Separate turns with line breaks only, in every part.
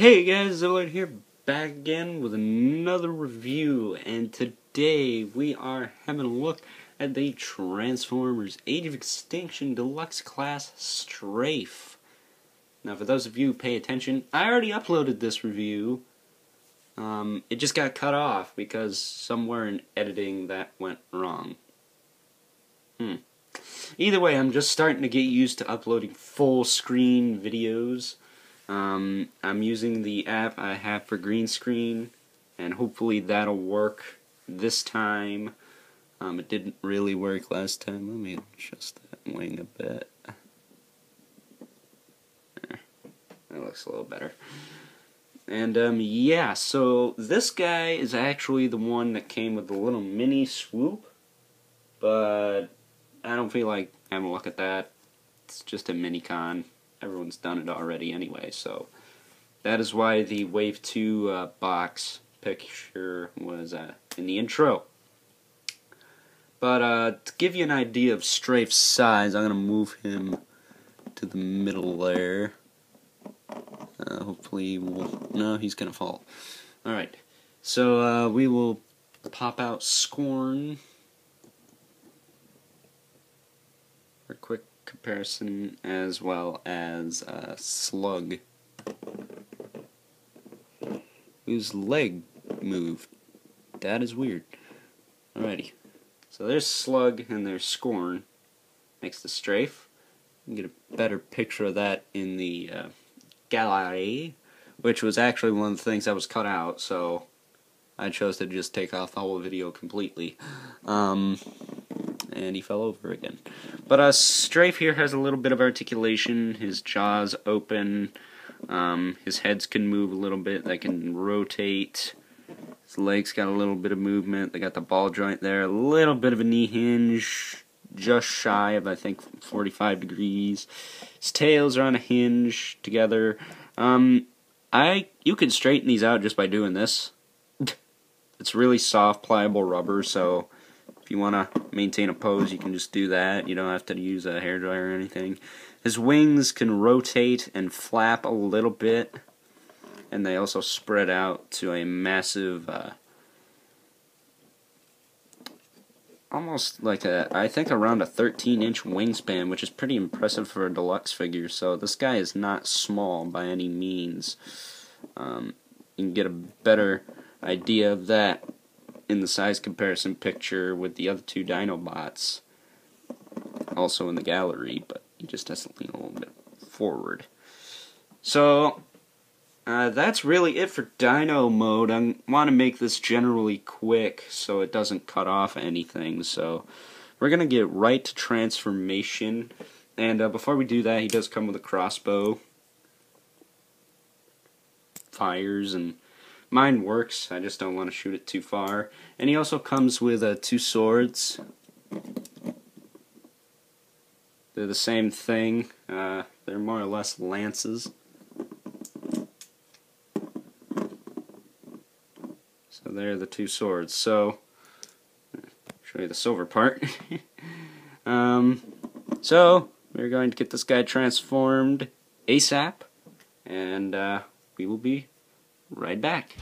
Hey guys, Zillard here, back again with another review, and today we are having a look at the Transformers Age of Extinction Deluxe class Strafe. Now for those of you who pay attention, I already uploaded this review. It just got cut off because somewhere in editing that went wrong. Either way, I'm just starting to get used to uploading full screen videos. I'm using the app I have for green screen, and hopefully that'll work this time. It didn't really work last time. Let me adjust that wing a bit. There. That looks a little better. And yeah, so this guy is actually the one that came with the little mini swoop, but I don't feel like having a look at that. It's just a mini-con. Everyone's done it already anyway, so that is why the Wave 2 box picture was in the intro. But to give you an idea of Strafe's size, I'm going to move him to the middle there. Hopefully we'll... No, he's going to fall. Alright, so we will pop out Scorn for a quick comparison, as well as Slug, whose leg moved. That is weird. Alrighty, so there's Slug and there's Scorn next to Strafe. You can get a better picture of that in the gallery, which was actually one of the things that was cut out, so I chose to just take off the whole video completely. And he fell over again. But Strafe here has a little bit of articulation. His jaw's open. His heads can move a little bit. They can rotate. His legs got a little bit of movement. They got the ball joint there. A little bit of a knee hinge. Just shy of, I think, 45 degrees. His tails are on a hinge together. You can straighten these out just by doing this. It's really soft, pliable rubber, so if you want to maintain a pose, you can just do that. You don't have to use a hairdryer or anything. His wings can rotate and flap a little bit, and they also spread out to a massive, almost like I think around a 13-inch wingspan, which is pretty impressive for a deluxe figure. So this guy is not small by any means. You can get a better idea of that in the size comparison picture with the other two Dinobots, also in the gallery, but he just has to lean a little bit forward. So that's really it for Dino mode. I want to make this generally quick so it doesn't cut off anything. So we're gonna get right to transformation, and before we do that, he does come with a crossbow, fires, and mine works. I just don't want to shoot it too far. And he also comes with 2 swords. They're the same thing. They're more or less lances. So they're the 2 swords. So, show you the silver part. So, we're going to get this guy transformed ASAP. And we will be right back.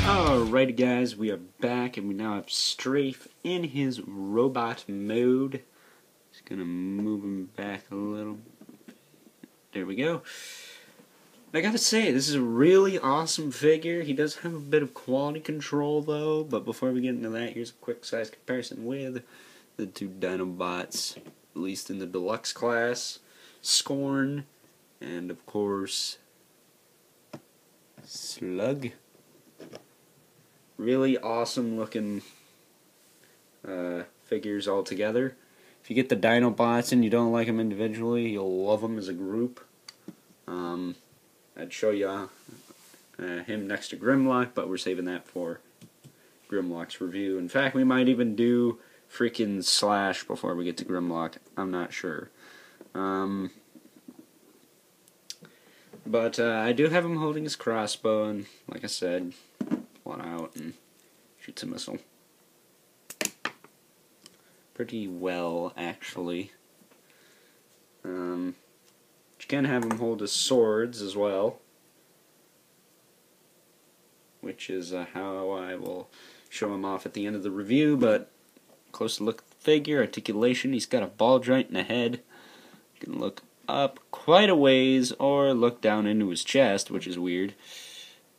Alrighty guys, we are back, and we now have Strafe in his robot mode. Just gonna move him back a little bit. There we go. I gotta say, this is a really awesome figure. He does have a bit of quality control though, but before we get into that, here's a quick size comparison with the 2 Dinobots, at least in the deluxe class. Scorn, and of course Slug. Really awesome looking figures all together. If you get the Dinobots and you don't like them individually, you'll love them as a group. I'd show you him next to Grimlock, but we're saving that for Grimlock's review. In fact, we might even do freaking Slash before we get to Grimlock. I'm not sure. But I do have him holding his crossbow, and like I said, pull it out and shoots a missile. Pretty well, actually. You can have him hold his swords as well, which is how I will show him off at the end of the review. But close look at the figure, articulation, he's got a ball joint in the head. You can look up quite a ways or look down into his chest, which is weird.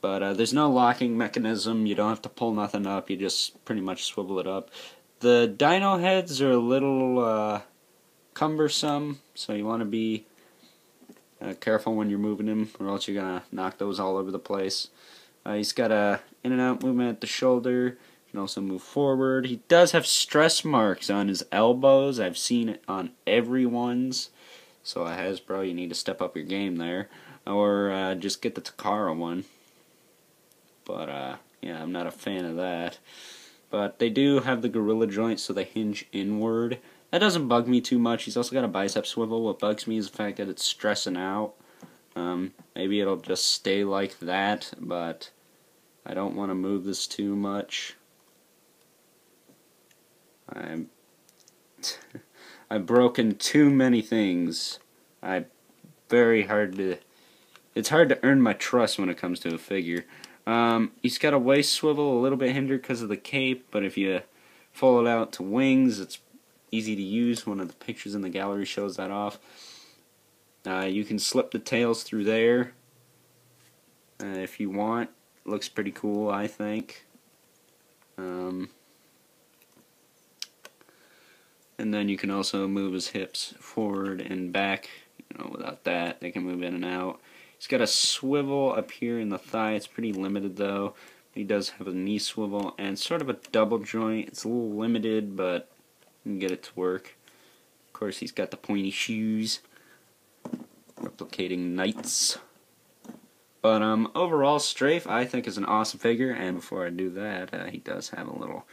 But there's no locking mechanism, you don't have to pull nothing up, you just pretty much swivel it up. The dino heads are a little cumbersome, so you want to be careful when you're moving him, or else you're going to knock those all over the place. He's got a in and out movement at the shoulder. You can also move forward. He does have stress marks on his elbows. I've seen it on everyone's. So Hasbro, you need to step up your game there. Or just get the Takara one. But yeah, I'm not a fan of that. But they do have the gorilla joints, so they hinge inward. That doesn't bug me too much. He's also got a bicep swivel. What bugs me is the fact that it's stressing out. Maybe it'll just stay like that, but I don't want to move this too much. I've broken too many things. It's hard to earn my trust when it comes to a figure. He's got a waist swivel, a little bit hindered because of the cape, but if you fold it out to wings, it's easy to use. One of the pictures in the gallery shows that off. You can slip the tails through there if you want. Looks pretty cool, I think. And then you can also move his hips forward and back. You know, without that, they can move in and out. He's got a swivel up here in the thigh. It's pretty limited though. He does have a knee swivel and sort of a double joint. It's a little limited, but you can get it to work. Of course, he's got the pointy shoes, replicating knights. But overall, Strafe I think is an awesome figure. And before I do that, he does have a little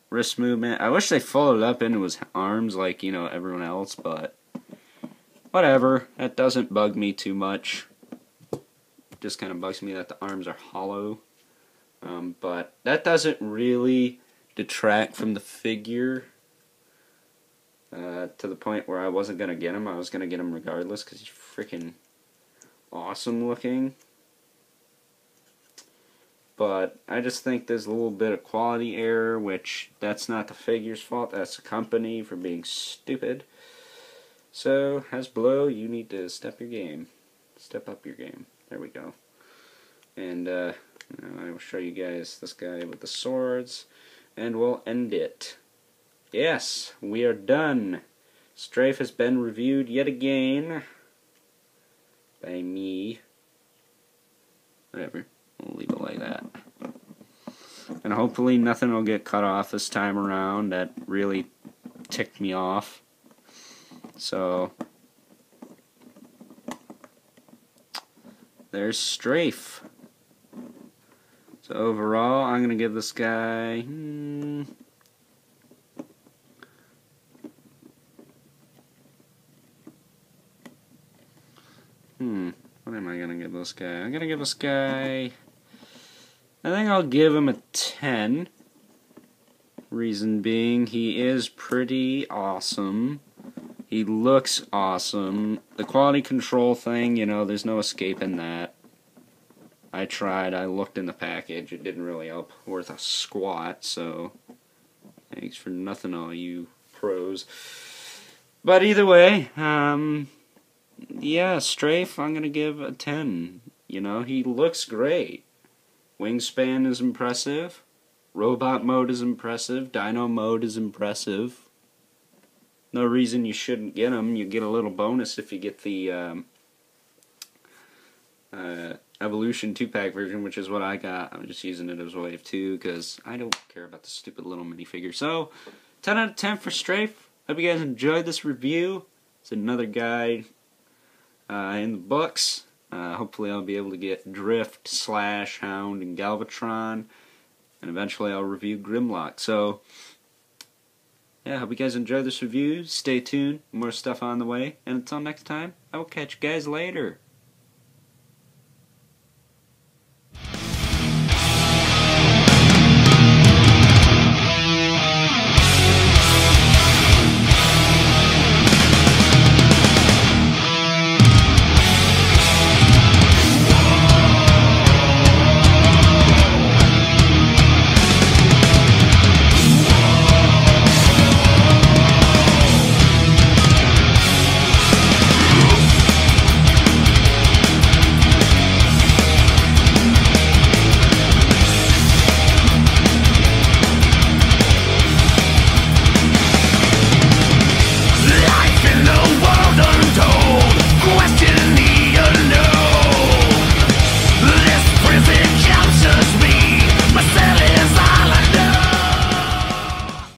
wrist movement. I wish they folded up into his arms like, you know, everyone else, but whatever. That doesn't bug me too much. It just kind of bugs me that the arms are hollow. But that doesn't really detract from the figure to the point where I wasn't going to get him. I was going to get him regardless because he's freaking awesome looking. But I just think there's a little bit of quality error, which that's not the figure's fault, that's the company for being stupid. So, Hasbro, you need to step your game. Step up your game. There we go. And I will show you guys this guy with the swords, and we'll end it. Yes, we are done. Strafe has been reviewed yet again by me. Whatever. We'll leave it like that. And hopefully nothing will get cut off this time around. That really ticked me off. So, there's Strafe. So overall, I'm going to give this guy... What am I going to give this guy? I'm going to give this guy... I think I'll give him a 10. Reason being, he is pretty awesome. He looks awesome. The quality control thing, you know, there's no escaping that. I tried, I looked in the package, it didn't really help worth a squat, so thanks for nothing, all you pros. But either way, yeah, Strafe, I'm going to give a 10. You know, he looks great. Wingspan is impressive. Robot mode is impressive. Dino mode is impressive. No reason you shouldn't get him. You get a little bonus if you get the Evolution 2-pack version, which is what I got. I'm just using it as Wave 2 because I don't care about the stupid little minifigure. So, 10 out of 10 for Strafe. Hope you guys enjoyed this review. It's another guy in the books. Hopefully I'll be able to get Drift, Slash, Hound, and Galvatron, and eventually I'll review Grimlock. So, yeah, I hope you guys enjoyed this review. Stay tuned, more stuff on the way, and until next time, I will catch you guys later.